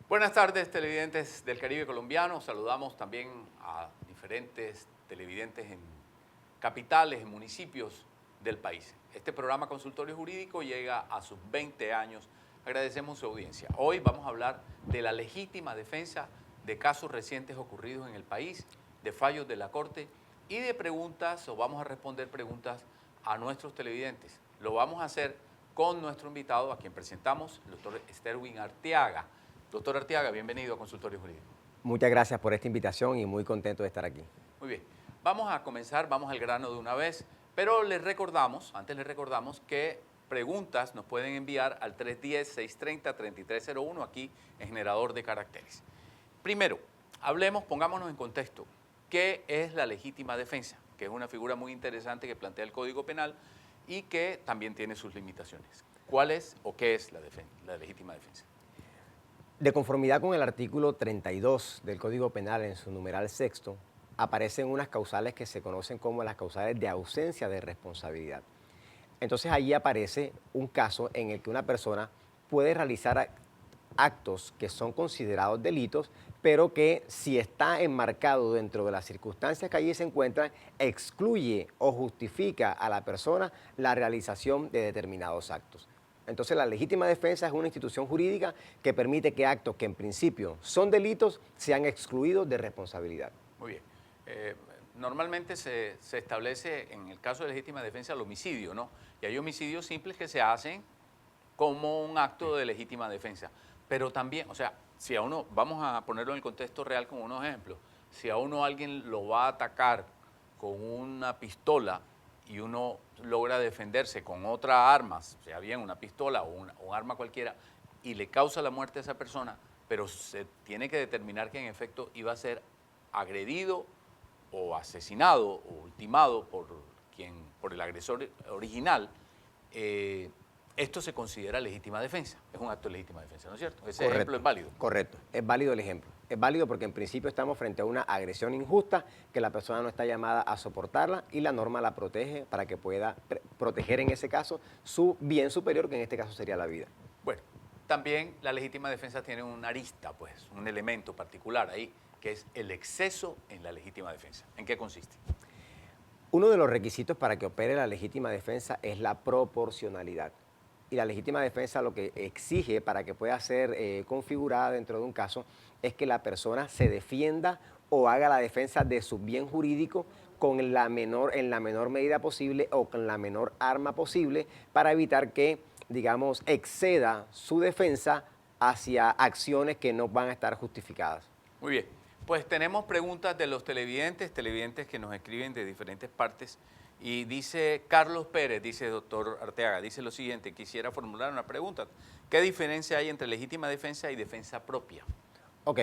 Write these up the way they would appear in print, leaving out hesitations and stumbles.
Buenas tardes, televidentes del Caribe colombiano. Saludamos también a diferentes televidentes en capitales, en municipios del país. Este programa Consultorio Jurídico llega a sus 20 años. Agradecemos su audiencia. Hoy vamos a hablar de la legítima defensa de casos recientes ocurridos en el país, de fallos de la Corte y de preguntas, o vamos a responder preguntas a nuestros televidentes. Lo vamos a hacer con nuestro invitado, a quien presentamos, el doctor Sterwin Arteaga. Doctor Arteaga, bienvenido a Consultorio Jurídico. Muchas gracias por esta invitación y muy contento de estar aquí. Muy bien, vamos a comenzar, vamos al grano de una vez, pero antes les recordamos que preguntas nos pueden enviar al 310-630-3301 aquí en Generador de Caracteres. Primero, pongámonos en contexto, ¿qué es la legítima defensa? Que es una figura muy interesante que plantea el Código Penal y que también tiene sus limitaciones. ¿Cuál es o qué es la legítima defensa? De conformidad con el artículo 32 del Código Penal en su numeral sexto, aparecen unas causales que se conocen como las causales de ausencia de responsabilidad. Entonces allí aparece un caso en el que una persona puede realizar actos que son considerados delitos, pero que si está enmarcado dentro de las circunstancias que allí se encuentran, excluye o justifica a la persona la realización de determinados actos. Entonces la legítima defensa es una institución jurídica que permite que actos que en principio son delitos sean excluidos de responsabilidad. Muy bien. Normalmente se establece en el caso de legítima defensa el homicidio, ¿no? Y hay homicidios simples que se hacen como un acto de legítima defensa. Pero también, o sea, si a uno, vamos a ponerlo en el contexto real con unos ejemplos, si a uno alguien lo va a atacar con una pistola y uno logra defenderse con otra arma, sea bien una pistola o un arma cualquiera, y le causa la muerte a esa persona, pero se tiene que determinar que en efecto iba a ser agredido o asesinado o ultimado por el agresor original, esto se considera legítima defensa, es un acto de legítima defensa, ¿no es cierto? Ese ejemplo es válido. Correcto, es válido el ejemplo. Es válido porque en principio estamos frente a una agresión injusta que la persona no está llamada a soportarla y la norma la protege para que pueda proteger en ese caso su bien superior, que en este caso sería la vida. Bueno, también la legítima defensa tiene una arista, pues, un elemento particular ahí, que es el exceso en la legítima defensa. ¿En qué consiste? Uno de los requisitos para que opere la legítima defensa es la proporcionalidad. Y la legítima defensa lo que exige para que pueda ser configurada dentro de un caso es que la persona se defienda o haga la defensa de su bien jurídico en la menor medida posible o con la menor arma posible para evitar que, digamos, exceda su defensa hacia acciones que no van a estar justificadas. Muy bien, pues tenemos preguntas de los televidentes que nos escriben de diferentes partes. Y dice Carlos Pérez, dice doctor Arteaga, dice lo siguiente: quisiera formular una pregunta. ¿Qué diferencia hay entre legítima defensa y defensa propia? Ok.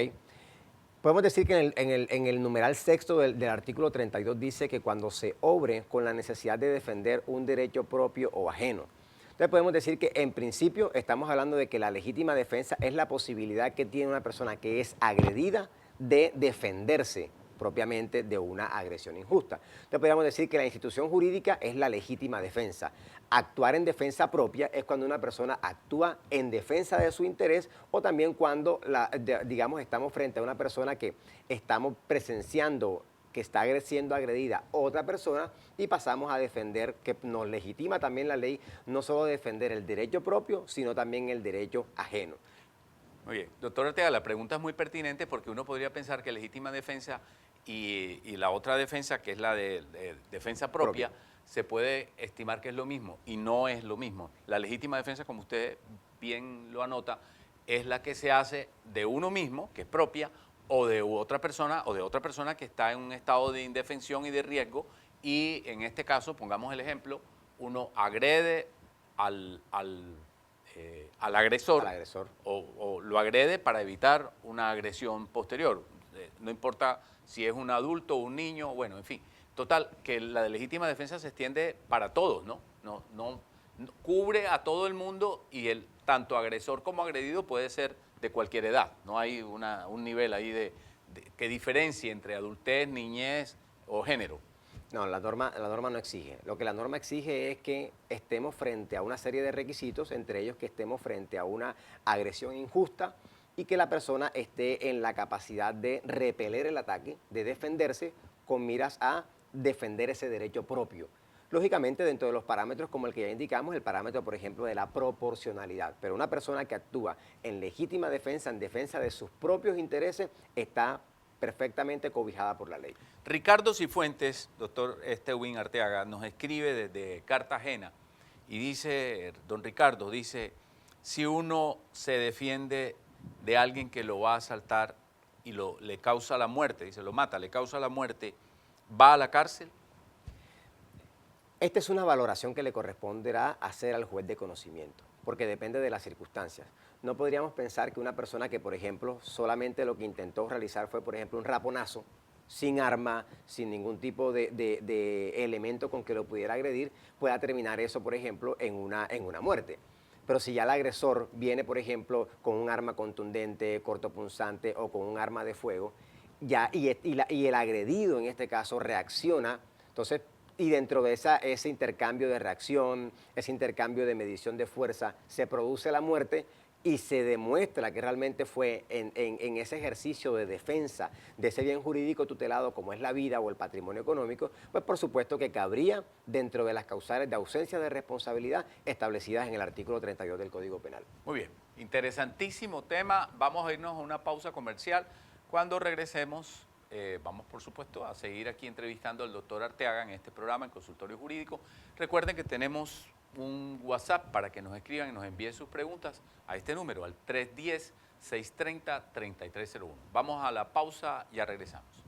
Podemos decir que en el numeral sexto del artículo 32 dice que cuando se obre con la necesidad de defender un derecho propio o ajeno. Entonces podemos decir que en principio estamos hablando de que la legítima defensa es la posibilidad que tiene una persona que es agredida de defenderse propiamente de una agresión injusta. Entonces podríamos decir que la institución jurídica es la legítima defensa. Actuar en defensa propia es cuando una persona actúa en defensa de su interés o también cuando, digamos, estamos frente a una persona que estamos presenciando que está siendo agredida otra persona y pasamos a defender, que nos legitima también la ley, no solo defender el derecho propio, sino también el derecho ajeno. Muy bien, doctor Arteaga, la pregunta es muy pertinente porque uno podría pensar que legítima defensa y la otra defensa, que es la de defensa propia, se puede estimar que es lo mismo y no es lo mismo. La legítima defensa, como usted bien lo anota, es la que se hace de uno mismo, que es propia, o de otra persona que está en un estado de indefensión y de riesgo, y en este caso, pongamos el ejemplo, uno agrede al agresor, o lo agrede para evitar una agresión posterior. No importa si es un adulto o un niño, bueno, en fin. Total, que la legítima defensa se extiende para todos, ¿no? No cubre a todo el mundo y tanto agresor como agredido puede ser de cualquier edad. No hay un nivel ahí que diferencie entre adultez, niñez o género. No, la norma no exige. Lo que la norma exige es que estemos frente a una serie de requisitos, entre ellos que estemos frente a una agresión injusta, y que la persona esté en la capacidad de repeler el ataque, de defenderse con miras a defender ese derecho propio. Lógicamente, dentro de los parámetros como el que ya indicamos, el parámetro, por ejemplo, de la proporcionalidad. Pero una persona que actúa en legítima defensa, en defensa de sus propios intereses, está perfectamente cobijada por la ley. Ricardo Cifuentes, doctor Win Arteaga, nos escribe desde Cartagena y dice, don Ricardo, dice, si uno se defiende de alguien que lo va a asaltar y le causa la muerte, dice, lo mata, le causa la muerte, ¿va a la cárcel? Esta es una valoración que le corresponderá hacer al juez de conocimiento, porque depende de las circunstancias. No podríamos pensar que una persona que, por ejemplo, solamente lo que intentó realizar fue, por ejemplo, un raponazo, sin arma, sin ningún tipo de elemento con que lo pudiera agredir, pueda terminar eso, por ejemplo, en una muerte. Pero si ya el agresor viene, por ejemplo, con un arma contundente, cortopunzante o con un arma de fuego, y el agredido en este caso reacciona, entonces, y dentro de ese intercambio de reacción, ese intercambio de medición de fuerza, se produce la muerte y se demuestra que realmente fue en ese ejercicio de defensa de ese bien jurídico tutelado como es la vida o el patrimonio económico, pues por supuesto que cabría dentro de las causales de ausencia de responsabilidad establecidas en el artículo 32 del Código Penal. Muy bien, interesantísimo tema. Vamos a irnos a una pausa comercial. Cuando regresemos, vamos por supuesto a seguir aquí entrevistando al doctor Arteaga en este programa, en Consultorio Jurídico. Recuerden que tenemos un WhatsApp para que nos escriban y nos envíen sus preguntas a este número, al 310-630-3301. Vamos a la pausa, ya regresamos.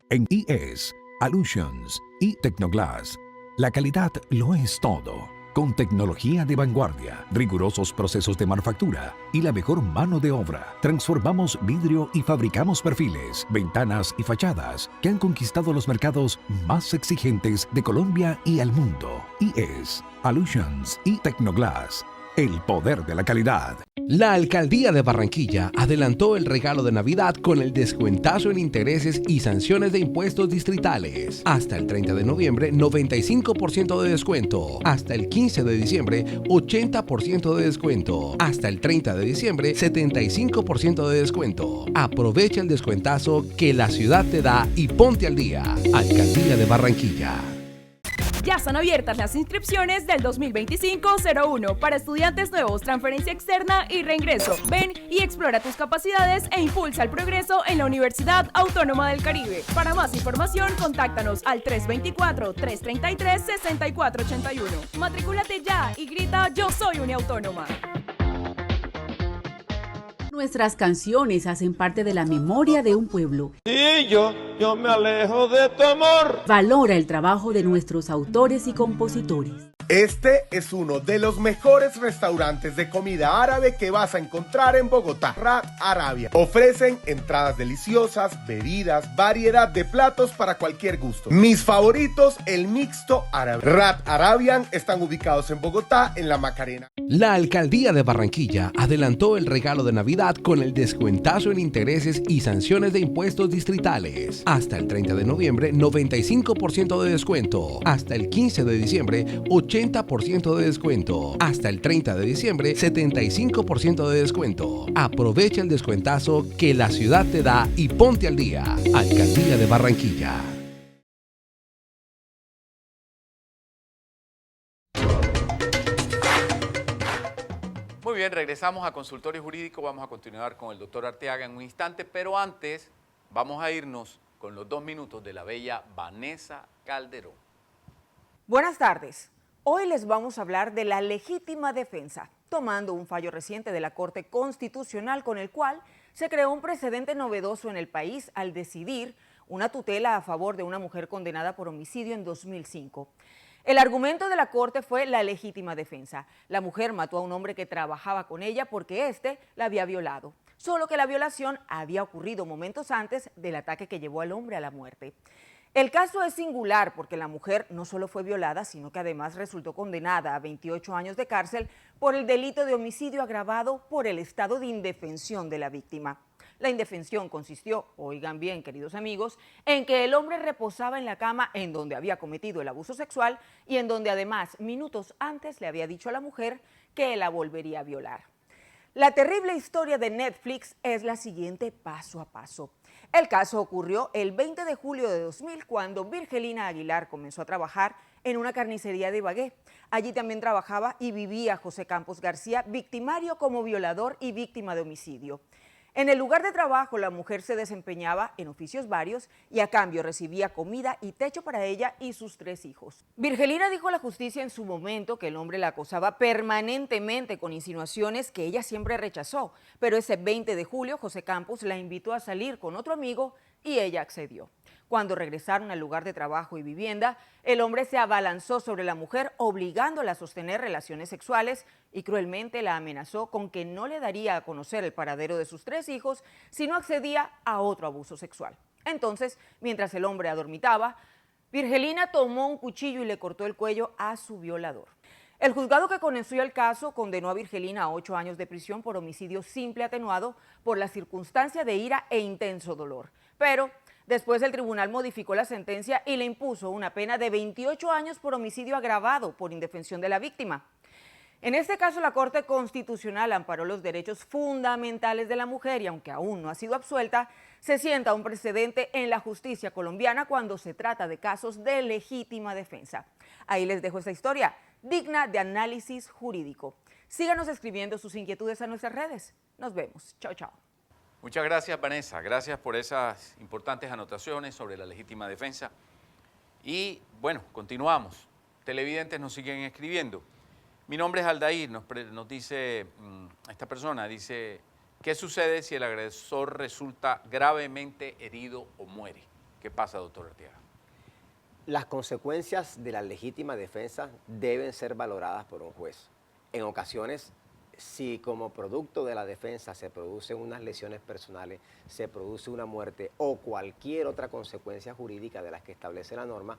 En IES, Allusions y Tecnoglass, la calidad lo es todo. Con tecnología de vanguardia, rigurosos procesos de manufactura y la mejor mano de obra, transformamos vidrio y fabricamos perfiles, ventanas y fachadas que han conquistado los mercados más exigentes de Colombia y el mundo. IES, Allusions y Tecnoglass, el poder de la calidad. La Alcaldía de Barranquilla adelantó el regalo de Navidad con el descuentazo en intereses y sanciones de impuestos distritales. Hasta el 30 de noviembre, 95% de descuento. Hasta el 15 de diciembre, 80% de descuento. Hasta el 30 de diciembre, 75% de descuento. Aprovecha el descuentazo que la ciudad te da y ponte al día. Alcaldía de Barranquilla. Ya están abiertas las inscripciones del 2025-01 para estudiantes nuevos, transferencia externa y reingreso. Ven y explora tus capacidades e impulsa el progreso en la Universidad Autónoma del Caribe. Para más información, contáctanos al 324-333-6481. Matricúlate ya y grita "Yo soy uniautónoma". Nuestras canciones hacen parte de la memoria de un pueblo. Y yo me alejo de tu amor. Valora el trabajo de nuestros autores y compositores. Este es uno de los mejores restaurantes de comida árabe que vas a encontrar en Bogotá, Rat Arabia. Ofrecen entradas deliciosas, bebidas, variedad de platos para cualquier gusto. Mis favoritos, el mixto árabe. Rat Arabian están ubicados en Bogotá, en La Macarena. La Alcaldía de Barranquilla adelantó el regalo de Navidad con el descuentazo en intereses y sanciones de impuestos distritales. Hasta el 30 de noviembre, 95% de descuento. Hasta el 15 de diciembre, 80% de descuento. Hasta el 30 de diciembre, 75% de descuento. Aprovecha el descuentazo que la ciudad te da y ponte al día. Alcaldía de Barranquilla. Muy bien, regresamos a Consultorio Jurídico. Vamos a continuar con el doctor Arteaga en un instante, pero antes vamos a irnos con los 2 minutos de la bella Vanessa Calderón. Buenas tardes. Hoy les vamos a hablar de la legítima defensa, tomando un fallo reciente de la Corte Constitucional con el cual se creó un precedente novedoso en el país al decidir una tutela a favor de una mujer condenada por homicidio en 2005. El argumento de la Corte fue la legítima defensa. La mujer mató a un hombre que trabajaba con ella porque éste la había violado, solo que la violación había ocurrido momentos antes del ataque que llevó al hombre a la muerte. El caso es singular porque la mujer no solo fue violada, sino que además resultó condenada a 28 años de cárcel por el delito de homicidio agravado por el estado de indefensión de la víctima. La indefensión consistió, oigan bien queridos amigos, en que el hombre reposaba en la cama en donde había cometido el abuso sexual y en donde además minutos antes le había dicho a la mujer que la volvería a violar. La terrible historia de Netflix es la siguiente paso a paso. El caso ocurrió el 20 de julio de 2000 cuando Virgelina Aguilar comenzó a trabajar en una carnicería de Ibagué. Allí también trabajaba y vivía José Campos García, victimario como violador y víctima de homicidio. En el lugar de trabajo, la mujer se desempeñaba en oficios varios y a cambio recibía comida y techo para ella y sus 3 hijos. Virgelina dijo a la justicia en su momento que el hombre la acosaba permanentemente con insinuaciones que ella siempre rechazó, pero ese 20 de julio José Campos la invitó a salir con otro amigo y ella accedió. Cuando regresaron al lugar de trabajo y vivienda, el hombre se abalanzó sobre la mujer, obligándola a sostener relaciones sexuales y cruelmente la amenazó con que no le daría a conocer el paradero de sus 3 hijos si no accedía a otro abuso sexual. Entonces, mientras el hombre adormitaba, Virgelina tomó un cuchillo y le cortó el cuello a su violador. El juzgado que conoció el caso condenó a Virgelina a 8 años de prisión por homicidio simple atenuado por la circunstancia de ira e intenso dolor. Pero después el tribunal modificó la sentencia y le impuso una pena de 28 años por homicidio agravado por indefensión de la víctima. En este caso, la Corte Constitucional amparó los derechos fundamentales de la mujer y aunque aún no ha sido absuelta, se sienta un precedente en la justicia colombiana cuando se trata de casos de legítima defensa. Ahí les dejo esta historia, digna de análisis jurídico. Síganos escribiendo sus inquietudes a nuestras redes. Nos vemos. Chao, chao. Muchas gracias, Vanessa. Gracias por esas importantes anotaciones sobre la legítima defensa. Y bueno, continuamos. Televidentes nos siguen escribiendo. Mi nombre es Aldair, nos dice esta persona, dice, ¿qué sucede si el agresor resulta gravemente herido o muere? ¿Qué pasa, doctor Arteaga? Las consecuencias de la legítima defensa deben ser valoradas por un juez. En ocasiones, si como producto de la defensa se producen unas lesiones personales, se produce una muerte o cualquier otra consecuencia jurídica de las que establece la norma,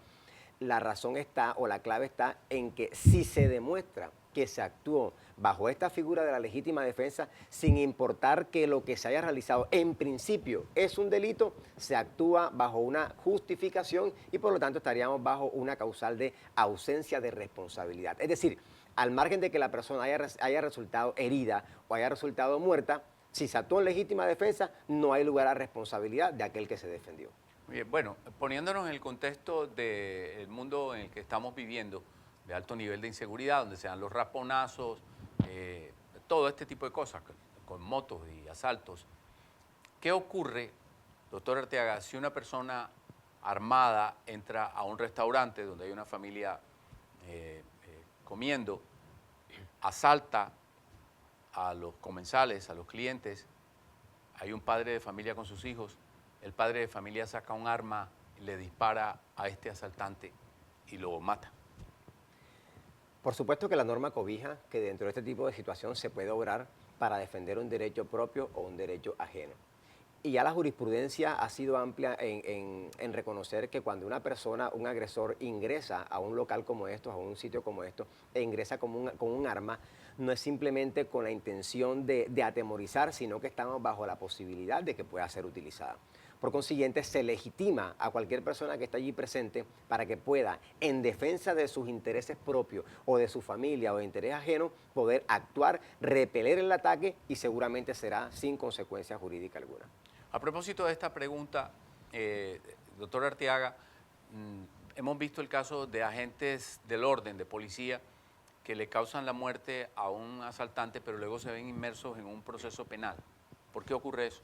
la razón está o la clave está en que si se demuestra que se actuó bajo esta figura de la legítima defensa, sin importar que lo que se haya realizado en principio es un delito, se actúa bajo una justificación y por lo tanto estaríamos bajo una causal de ausencia de responsabilidad. Es decir, al margen de que la persona haya resultado herida o haya resultado muerta, si se actuó en legítima defensa, no hay lugar a responsabilidad de aquel que se defendió. Bien, bueno, poniéndonos en el contexto del mundo en el que estamos viviendo, de alto nivel de inseguridad, donde se dan los raponazos, todo este tipo de cosas, con motos y asaltos. ¿Qué ocurre, doctor Arteaga, si una persona armada entra a un restaurante donde hay una familia comiendo, asalta a los comensales, a los clientes, hay un padre de familia con sus hijos, el padre de familia saca un arma, le dispara a este asaltante y lo mata? Por supuesto que la norma cobija que dentro de este tipo de situación se puede obrar para defender un derecho propio o un derecho ajeno. Y ya la jurisprudencia ha sido amplia en reconocer que cuando una persona, un agresor, ingresa a un local como estos, a un sitio como estos, e ingresa con un arma, no es simplemente con la intención de atemorizar, sino que estamos bajo la posibilidad de que pueda ser utilizada. Por consiguiente, se legitima a cualquier persona que está allí presente para que pueda, en defensa de sus intereses propios o de su familia o de interés ajeno, poder actuar, repeler el ataque y seguramente será sin consecuencia jurídica alguna. A propósito de esta pregunta, doctor Arteaga, hemos visto el caso de agentes del orden, de policía, que le causan la muerte a un asaltante, pero luego se ven inmersos en un proceso penal. ¿Por qué ocurre eso?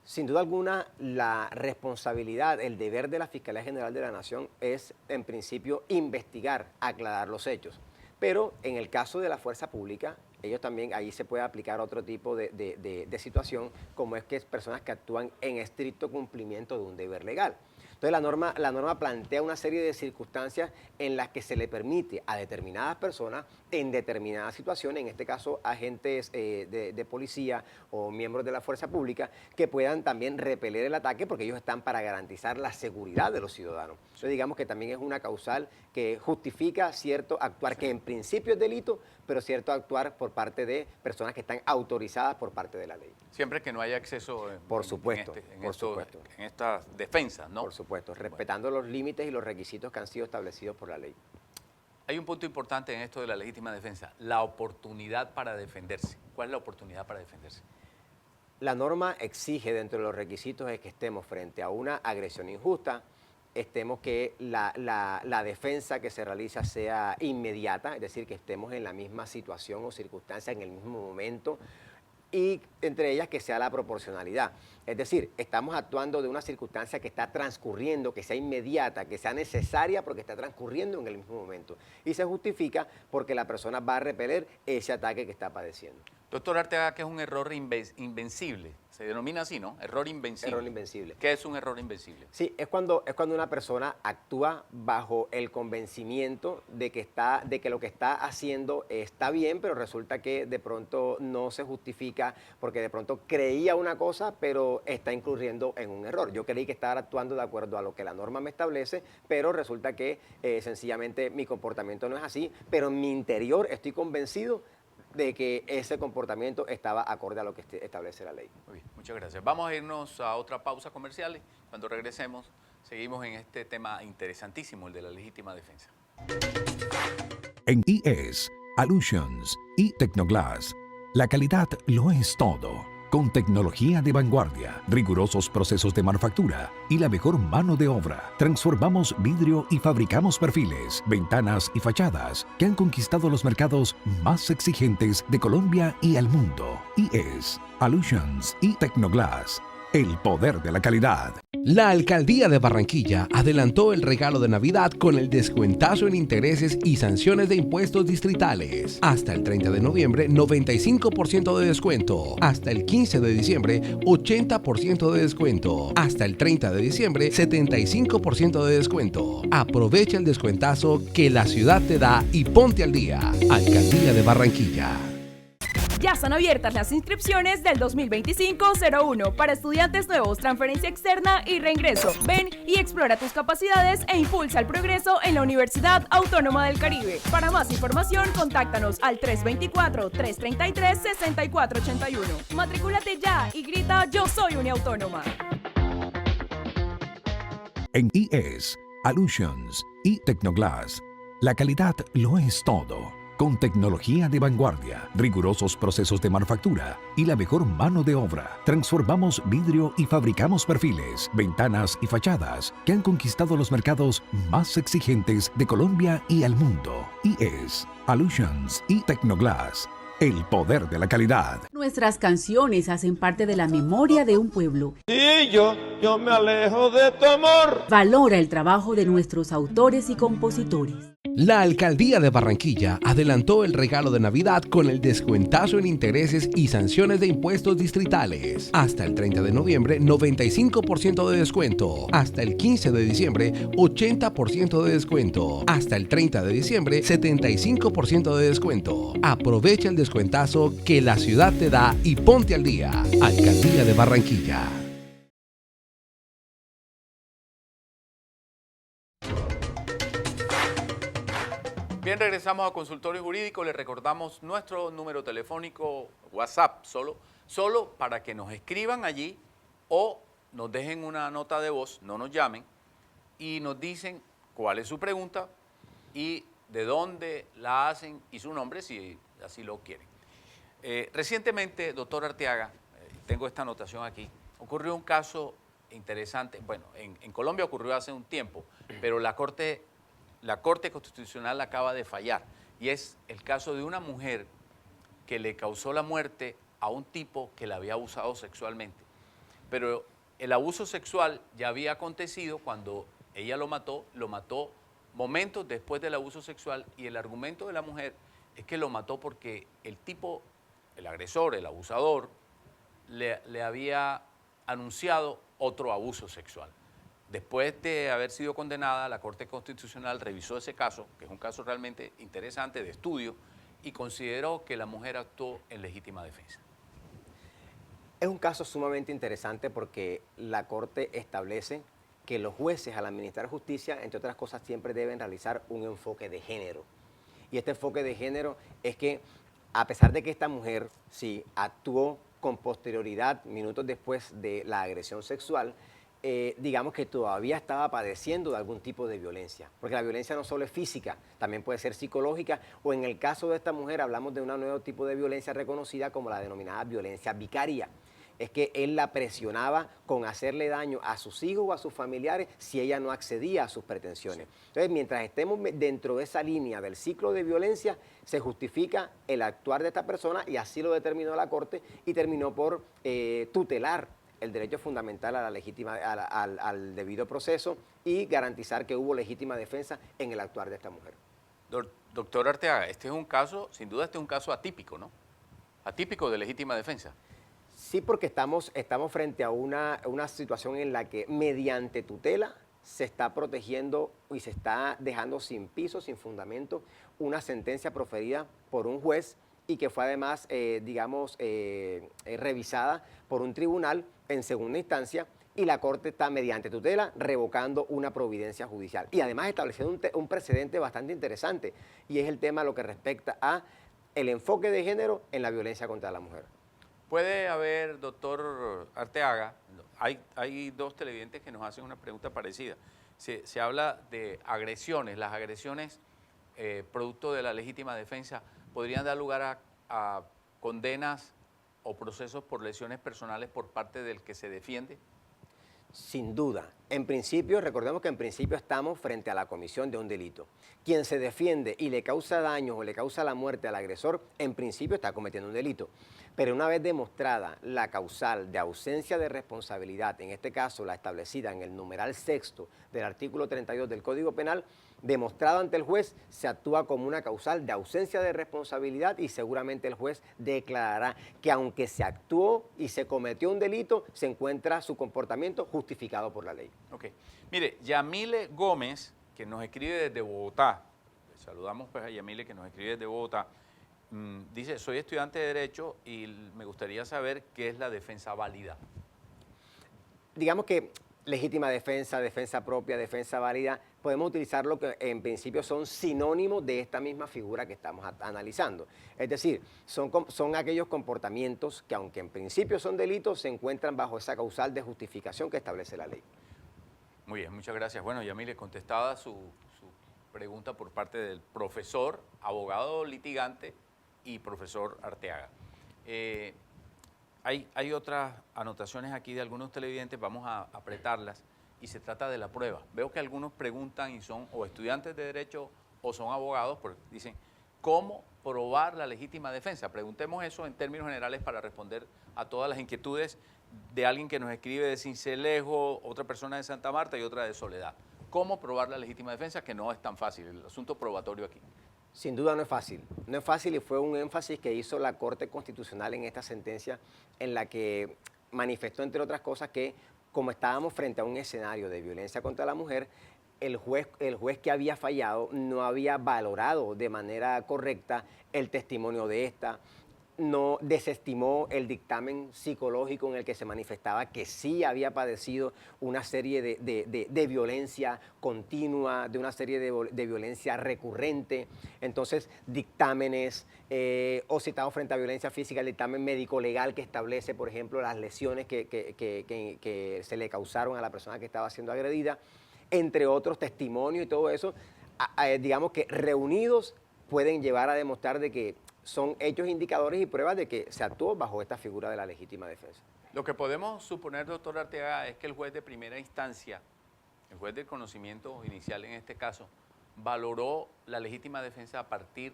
Sin duda alguna, la responsabilidad, el deber de la Fiscalía General de la Nación es, en principio, investigar, aclarar los hechos. Pero en el caso de la fuerza pública, ellos también, ahí se puede aplicar otro tipo de situación, como es que es personas que actúan en estricto cumplimiento de un deber legal. Entonces la norma plantea una serie de circunstancias en las que se le permite a determinadas personas, en determinadas situaciones, en este caso agentes de policía o miembros de la fuerza pública, que puedan también repeler el ataque porque ellos están para garantizar la seguridad de los ciudadanos. Entonces digamos que también es una causal que justifica cierto actuar que en principio es delito, pero cierto actuar por parte de personas que están autorizadas por parte de la ley. Siempre que no haya exceso por supuesto. En estas defensas, ¿no? Por supuesto, respetando los límites y los requisitos que han sido establecidos por la ley. Hay un punto importante en esto de la legítima defensa, la oportunidad para defenderse. ¿Cuál es la oportunidad para defenderse? La norma exige dentro de los requisitos de que estemos frente a una agresión injusta, estemos que la defensa que se realiza sea inmediata, es decir, que estemos en la misma situación o circunstancia en el mismo momento, y entre ellas que sea la proporcionalidad. Es decir, estamos actuando de una circunstancia que está transcurriendo, que sea inmediata, que sea necesaria porque está transcurriendo en el mismo momento. Y se justifica porque la persona va a repeler ese ataque que está padeciendo. Doctor Arteaga, ¿qué es un error invencible? Se denomina así, ¿no? Error invencible. Error invencible. ¿Qué es un error invencible? Sí, es cuando una persona actúa bajo el convencimiento de que lo que está haciendo está bien, pero resulta que de pronto no se justifica porque de pronto creía una cosa, pero está incurriendo en un error. Yo creí que estaba actuando de acuerdo a lo que la norma me establece, pero resulta que sencillamente mi comportamiento no es así, pero en mi interior estoy convencido de que ese comportamiento estaba acorde a lo que establece la ley. Muy bien, muchas gracias. Vamos a irnos a otra pausa comercial. Cuando regresemos, seguimos en este tema interesantísimo, el de la legítima defensa. En IES, Allusions y Tecnoglass, la calidad lo es todo. Con tecnología de vanguardia, rigurosos procesos de manufactura y la mejor mano de obra, transformamos vidrio y fabricamos perfiles, ventanas y fachadas que han conquistado los mercados más exigentes de Colombia y el mundo. IES, Allusions y Tecnoglass, el poder de la calidad. La Alcaldía de Barranquilla adelantó el regalo de Navidad con el descuentazo en intereses y sanciones de impuestos distritales. Hasta el 30 de noviembre, 95% de descuento. Hasta el 15 de diciembre, 80% de descuento. Hasta el 30 de diciembre, 75% de descuento. Aprovecha el descuentazo que la ciudad te da y ponte al día. Alcaldía de Barranquilla. Ya están abiertas las inscripciones del 2025-01 para estudiantes nuevos, transferencia externa y reingreso. Ven y explora tus capacidades e impulsa el progreso en la Universidad Autónoma del Caribe. Para más información, contáctanos al 324-333-6481. Matricúlate ya y grita "Yo soy Uniautónoma". En IES, Allusions y Tecnoglass, la calidad lo es todo. Con tecnología de vanguardia, rigurosos procesos de manufactura y la mejor mano de obra, transformamos vidrio y fabricamos perfiles, ventanas y fachadas que han conquistado los mercados más exigentes de Colombia y el mundo. IES, Allusions y Tecnoglass, el poder de la calidad. Nuestras canciones hacen parte de la memoria de un pueblo. Y yo me alejo de tu amor. Valora el trabajo de nuestros autores y compositores. La Alcaldía de Barranquilla adelantó el regalo de Navidad con el descuentazo en intereses y sanciones de impuestos distritales. Hasta el 30 de noviembre, 95% de descuento. Hasta el 15 de diciembre, 80% de descuento. Hasta el 30 de diciembre, 75% de descuento. Aprovecha el descuentazo que la ciudad te da y ponte al día. Alcaldía de Barranquilla. Bien, regresamos a Consultorio Jurídico. Les recordamos nuestro número telefónico, WhatsApp, solo para que nos escriban allí o nos dejen una nota de voz, no nos llamen, y nos dicen cuál es su pregunta y de dónde la hacen y su nombre, si así lo quieren. Recientemente, doctor Arteaga, tengo esta anotación aquí, ocurrió un caso interesante. Bueno, en Colombia ocurrió hace un tiempo, pero la Corte Constitucional acaba de fallar, y es el caso de una mujer que le causó la muerte a un tipo que la había abusado sexualmente. Pero el abuso sexual ya había acontecido cuando ella lo mató momentos después del abuso sexual, y el argumento de la mujer es que lo mató porque el tipo, el agresor, el abusador, le había anunciado otro abuso sexual. Después de haber sido condenada, la Corte Constitucional revisó ese caso, que es un caso realmente interesante de estudio, y consideró que la mujer actuó en legítima defensa. Es un caso sumamente interesante porque la Corte establece que los jueces al administrar justicia, entre otras cosas, siempre deben realizar un enfoque de género. Y este enfoque de género es que, a pesar de que esta mujer sí actuó con posterioridad, minutos después de la agresión sexual, digamos que todavía estaba padeciendo de algún tipo de violencia, porque la violencia no solo es física, también puede ser psicológica, o en el caso de esta mujer hablamos de un nuevo tipo de violencia reconocida como la denominada violencia vicaria. Es que él la presionaba con hacerle daño a sus hijos o a sus familiares si ella no accedía a sus pretensiones. Entonces, mientras estemos dentro de esa línea del ciclo de violencia, se justifica el actuar de esta persona y así lo determinó la Corte y terminó por tutelar el derecho fundamental a la legítima, al debido proceso y garantizar que hubo legítima defensa en el actuar de esta mujer. Doctor Arteaga, este es un caso, sin duda este es un caso atípico, ¿no? Atípico de legítima defensa. Sí, porque estamos frente a una situación en la que mediante tutela se está protegiendo y se está dejando sin piso, sin fundamento, una sentencia proferida por un juez y que fue además, revisada por un tribunal en segunda instancia, y la Corte está mediante tutela revocando una providencia judicial. Y además estableciendo un precedente bastante interesante, y es el tema lo que respecta a el enfoque de género en la violencia contra la mujer. Puede haber, doctor Arteaga, hay dos televidentes que nos hacen una pregunta parecida. Se habla de agresiones. Las agresiones, producto de la legítima defensa, podrían dar lugar a condenas o procesos por lesiones personales por parte del que se defiende. Sin duda. En principio, recordemos que en principio estamos frente a la comisión de un delito. Quien se defiende y le causa daños o le causa la muerte al agresor, en principio está cometiendo un delito. Pero una vez demostrada la causal de ausencia de responsabilidad, en este caso la establecida en el numeral sexto del artículo 32 del Código Penal, demostrado ante el juez, se actúa como una causal de ausencia de responsabilidad y seguramente el juez declarará que aunque se actuó y se cometió un delito, se encuentra su comportamiento justificado por la ley. Ok. Mire, Yamile Gómez, que nos escribe desde Bogotá, saludamos pues a Yamile que nos escribe desde Bogotá, dice, soy estudiante de Derecho y me gustaría saber qué es la defensa válida. Digamos que legítima defensa, defensa propia, defensa válida, podemos utilizar lo que en principio son sinónimos de esta misma figura que estamos analizando. Es decir, son aquellos comportamientos que aunque en principio son delitos, se encuentran bajo esa causal de justificación que establece la ley. Muy bien, muchas gracias. Bueno, Yamile, contestada su pregunta por parte del profesor, abogado litigante y profesor Arteaga. Hay otras anotaciones aquí de algunos televidentes, vamos a apretarlas, y se trata de la prueba. Veo que algunos preguntan y son o estudiantes de Derecho o son abogados, porque dicen, ¿cómo probar la legítima defensa? Preguntemos eso en términos generales para responder a todas las inquietudes de alguien que nos escribe de Sincelejo, otra persona de Santa Marta y otra de Soledad. ¿Cómo probar la legítima defensa? Que no es tan fácil, el asunto probatorio aquí. Sin duda no es fácil. No es fácil y fue un énfasis que hizo la Corte Constitucional en esta sentencia en la que manifestó, entre otras cosas, que como estábamos frente a un escenario de violencia contra la mujer, el juez que había fallado no había valorado de manera correcta el testimonio de esta, no desestimó el dictamen psicológico en el que se manifestaba que sí había padecido una serie de violencia continua, de una serie de violencia recurrente. Entonces, dictámenes, o si estamos frente a violencia física, el dictamen médico-legal que establece, por ejemplo, las lesiones que se le causaron a la persona que estaba siendo agredida, entre otros testimonios y todo eso, digamos que reunidos pueden llevar a demostrar de que son hechos indicadores y pruebas de que se actuó bajo esta figura de la legítima defensa. Lo que podemos suponer, doctor Arteaga, es que el juez de primera instancia, el juez del conocimiento inicial en este caso, valoró la legítima defensa a partir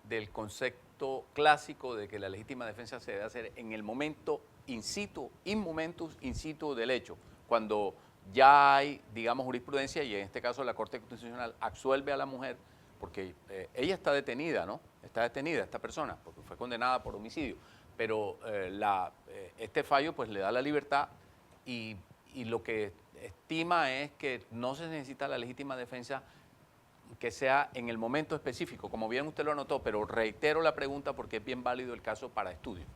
del concepto clásico de que la legítima defensa se debe hacer en el momento in situ, in momentus in situ del hecho, cuando ya hay, digamos, jurisprudencia y en este caso la Corte Constitucional absuelve a la mujer porque ella está detenida, ¿no? Está detenida esta persona porque fue condenada por homicidio, pero este fallo pues le da la libertad y lo que estima es que no se necesita la legítima defensa que sea en el momento específico, como bien usted lo anotó, pero reitero la pregunta porque es bien válido el caso para estudio.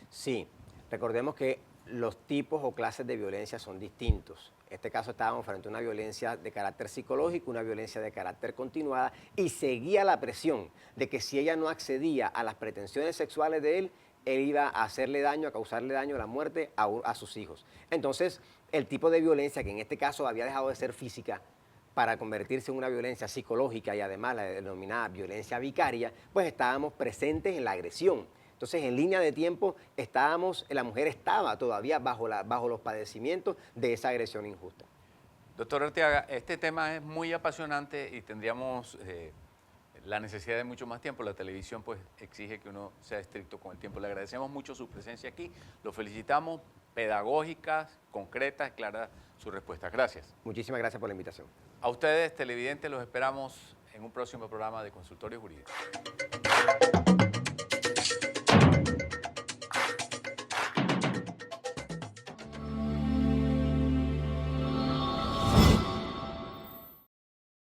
Sí, recordemos que los tipos o clases de violencia son distintos. En este caso estábamos frente a una violencia de carácter psicológico, una violencia de carácter continuada, y seguía la presión de que si ella no accedía a las pretensiones sexuales de él, él iba a hacerle daño, a causarle daño, la muerte a sus hijos. Entonces, el tipo de violencia que en este caso había dejado de ser física para convertirse en una violencia psicológica y además la denominada violencia vicaria, pues estábamos presentes en la agresión. Entonces, en línea de tiempo, la mujer estaba todavía bajo los padecimientos de esa agresión injusta. Doctor Arteaga, este tema es muy apasionante y tendríamos la necesidad de mucho más tiempo. La televisión pues exige que uno sea estricto con el tiempo. Le agradecemos mucho su presencia aquí. Lo felicitamos, pedagógicas, concretas, claras sus respuestas. Gracias. Muchísimas gracias por la invitación. A ustedes, televidentes, los esperamos en un próximo programa de Consultorio Jurídico.